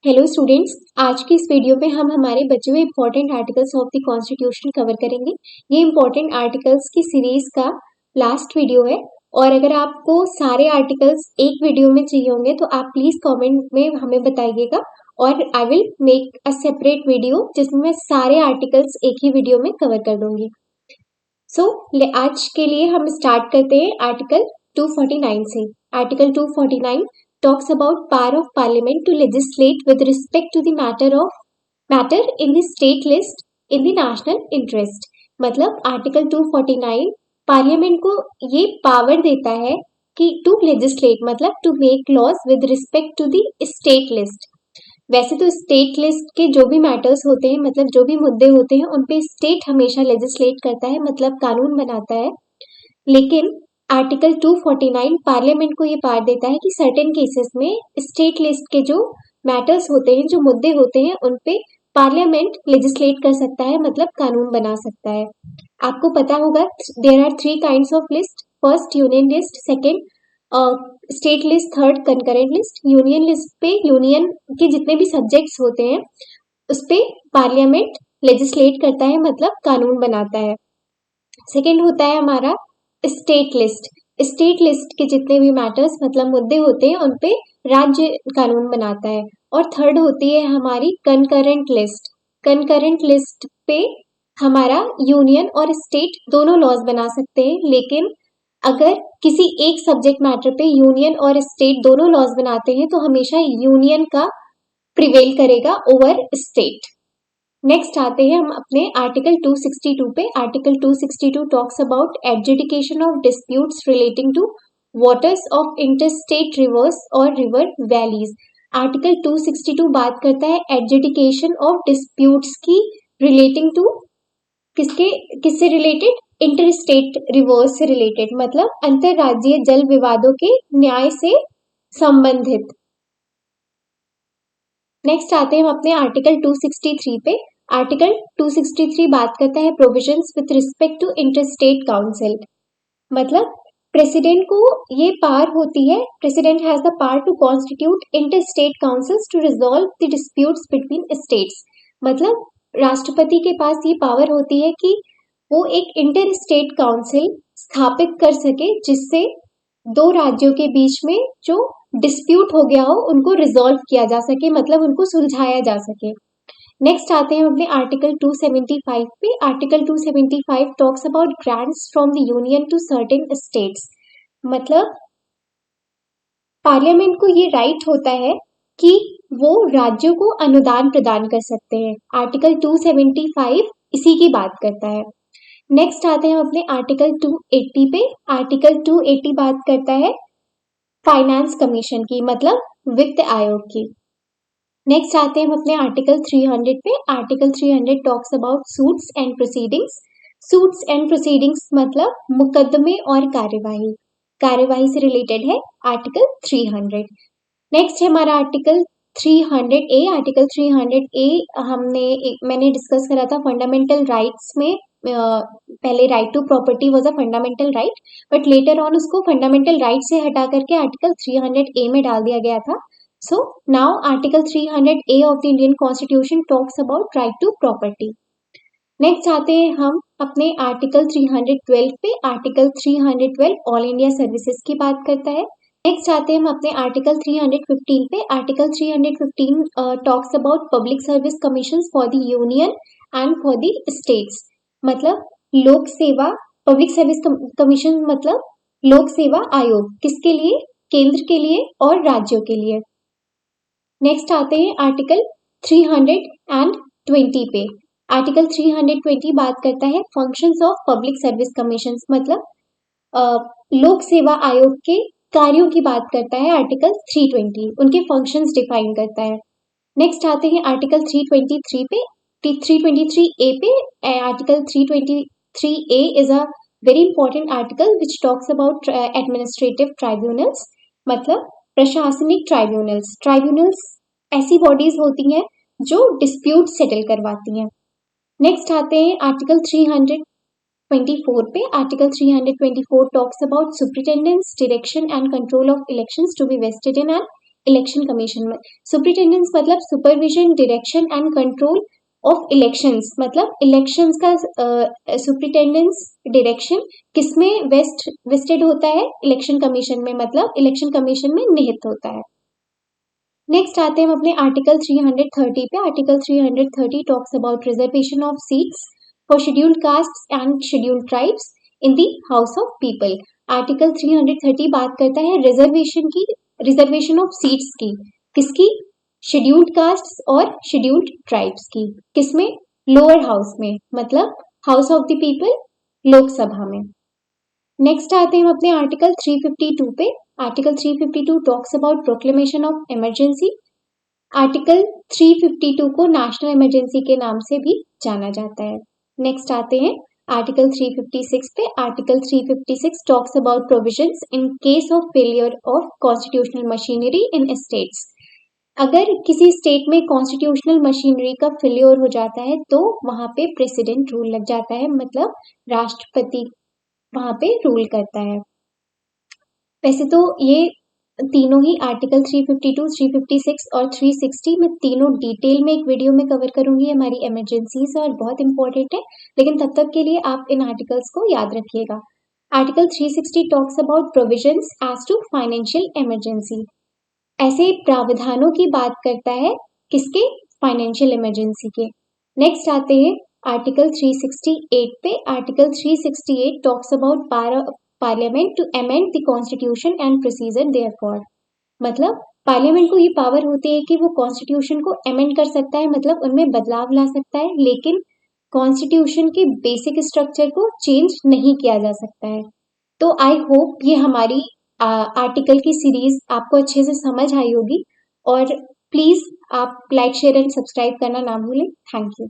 Hello students, आज की इस वीडियो में हम हमारे बचे हुए important articles of the constitution cover करेंगे। ये इंपॉर्टेंट आर्टिकल्स की सीरीज का लास्ट वीडियो है और अगर आपको सारे आर्टिकल्स एक वीडियो में चाहिए होंगे तो आप प्लीज कमेंट में हमें बताइएगा और I will make a separate video जिसमें मैं सारे आर्टिकल्स एक ही वीडियो में कवर कर दूंगी। आज के लिए हम स्टार्ट करते हैं आर्टिकल 249 से। Article 249 talks about power of parliament to legislate with respect to the matter in the state list in the national interest। मतलब आर्टिकल 249 पार्लियामेंट को ये पावर देता है कि टू लेजिस्लेट मतलब to make laws with respect to the state list. वैसे तो state list के जो भी मैटर्स होते हैं मतलब जो भी मुद्दे होते हैं उन पे स्टेट हमेशा लेजिस्लेट करता है मतलब कानून बनाता है। लेकिन आर्टिकल 249 पार्लियामेंट को ये पावर देता है कि सर्टेन केसेस में स्टेट लिस्ट के जो मैटर्स होते हैं जो मुद्दे होते हैं उन पे पार्लियामेंट लेजिस्लेट कर सकता है मतलब कानून बना सकता है। आपको पता होगा there are 3 kinds of list. First union list, second state list, third concurrent list. Union list पे यूनियन के जितने भी सब्जेक्ट्स होते हैं उस पे पार्लियामेंट लेजिस्लेट करता है मतलब कानून बनाता है। सेकंड होता है हमारा स्टेट लिस्ट। स्टेट लिस्ट के जितने भी मैटर्स मतलब मुद्दे होते हैं उन पे राज्य कानून बनाता है। और थर्ड होती है हमारी कंकरेंट लिस्ट। कंकरेंट लिस्ट पे हमारा यूनियन और स्टेट दोनों लॉज बना सकते हैं, लेकिन अगर किसी एक सब्जेक्ट मैटर पे यूनियन और स्टेट दोनों लॉज बनाते हैं तो हमेशा यूनियन का प्रिवेल करेगा ओवर स्टेट। नेक्स्ट आते हैं हम अपने आर्टिकल 262 पे। Article 262 talks about adjudication of disputes relating to waters of interstate rivers और रिवर वैलीज। आर्टिकल 262 बात करता है एडजुडिकेशन ऑफ डिस्प्यूट्स की रिलेटिंग टू किससे रिलेटेड? इंटरस्टेट रिवर्स से रिलेटेड मतलब अंतरराज्यीय जल विवादों के न्याय से संबंधित। नेक्स्ट आते हैं हम अपने आर्टिकल 263 पे। आर्टिकल 263 बात करता है provisions with respect to interstate council. मतलब प्रेसिडेंट को ये पावर होती है, president has the power to constitute interstate councils to resolve the disputes between states. मतलब राष्ट्रपति के पास ये पावर होती है कि वो एक इंटर स्टेट काउंसिल स्थापित कर सके जिससे दो राज्यों के बीच में जो डिस्प्यूट हो गया हो उनको रिजॉल्व किया जा सके मतलब उनको सुलझाया जा सके। नेक्स्ट आते हैं अपने आर्टिकल 275 पे। Article 275 talks about grants from the union to certain states. मतलब पार्लियामेंट को ये राइट होता है कि वो राज्यों को अनुदान प्रदान कर सकते हैं। आर्टिकल 275 इसी की बात करता है। नेक्स्ट आते हैं अपने आर्टिकल 280 पे। आर्टिकल 280 बात करता है फाइनेंस कमीशन की मतलब वित्त आयोग की। नेक्स्ट आते हैं हम अपने आर्टिकल 300 पे। Article 300 talks about suits and proceedings. Suits and proceedings मतलब मुकदमे और कार्यवाही से रिलेटेड है आर्टिकल 300। नेक्स्ट है हमारा आर्टिकल 300 ए। आर्टिकल 300 ए मैंने डिस्कस करा था फंडामेंटल राइट्स में। पहले right to property was a fundamental right, but later on उसको फंडामेंटल राइट से हटा करके आर्टिकल 300 ए में डाल दिया गया था। So now article 300 A of the Indian constitution talks about right to property. Next आते हैं हम अपने आर्टिकल 312 पे। आर्टिकल 312 ऑल इंडिया सर्विसेज की बात करता है। नेक्स्ट आते हैं हम अपने आर्टिकल 315 पे। Article 315 talks about public service commission for the union and for the states. मतलब लोक सेवा पब्लिक सर्विस कमीशन मतलब लोक सेवा आयोग किसके लिए? केंद्र के लिए और राज्यों के लिए। नेक्स्ट आते हैं आर्टिकल 320 पे। आर्टिकल 320 बात करता है functions of public service commission मतलब लोक सेवा आयोग के कार्यों की बात करता है। आर्टिकल 320 उनके फंक्शंस डिफाइन करता है। नेक्स्ट आते हैं आर्टिकल 323 पे। 323 ए पे। Article 323 A is a very important article which talks about administrative tribunals मतलब प्रशासनिक ट्राइब्यूनल्स। ट्राइब्यूनल्स ऐसी बॉडीज होती हैं जो डिस्प्यूट सेटल करवाती हैं। नेक्स्ट आते हैं आर्टिकल 324 पे। Article 324 talks about superintendence direction and control of elections to be vested in an election commission में। सुपरिटेंडेंस मतलब supervision, direction and control of elections, मतलब इलेक्शंस का सुपरिटेंडेंस, डायरेक्शन किसमें वेस्टेड होता है? इलेक्शन कमीशन में, मतलब इलेक्शन कमीशन में निहित होता है। नेक्स्ट आते हैं हम अपने आर्टिकल 330 पे। Article 330 talks about reservation of seats for scheduled castes and scheduled tribes in the house of people. Article 330 बात करता है रिजर्वेशन की, रिजर्वेशन ऑफ सीट्स की। किसकी? शेड्यूल्ड कास्ट्स और शेड्यूल्ड ट्राइब्स की। किसमें? लोअर हाउस में, मतलब house of the people, Lok Sabha में। नेक्स्ट आते हैं हम अपने आर्टिकल 352 पे। Article 352 talks about proclamation of emergency. Article 352 को नेशनल इमरजेंसी के नाम से भी जाना जाता है। नेक्स्ट आते हैं आर्टिकल 356 पे। Article 356 talks about provisions in case of failure of constitutional machinery in states. अगर किसी स्टेट में कॉन्स्टिट्यूशनल मशीनरी का फेलियर हो जाता है तो वहां पे प्रेसिडेंट रूल लग जाता है, मतलब राष्ट्रपति वहां पे रूल करता है। वैसे तो ये तीनों ही आर्टिकल 352, 356 और 360 में तीनों डिटेल में एक वीडियो में कवर करूंगी, हमारी इमरजेंसीज और बहुत इंपॉर्टेंट है, लेकिन तब तक के लिए आप इन आर्टिकल्स को याद रखिएगा। Article 360 talks about provisions as to financial emergency. ऐसे प्रावधानों की बात करता है, किसके? फाइनेंशियल इमरजेंसी के। नेक्स्ट आते हैं आर्टिकल 368 पे। Article 368 talks about parliament to amend the constitution and procedure therefor. मतलब पार्लियामेंट को ये पावर होती है कि वो कॉन्स्टिट्यूशन को अमेंड कर सकता है, मतलब उनमें बदलाव ला सकता है, लेकिन कॉन्स्टिट्यूशन के बेसिक स्ट्रक्चर को चेंज नहीं किया जा सकता है। तो आई होप ये हमारी आर्टिकल की सीरीज आपको अच्छे से समझ आई होगी, और प्लीज आप लाइक, शेयर एंड सब्सक्राइब करना ना भूलें। Thank you.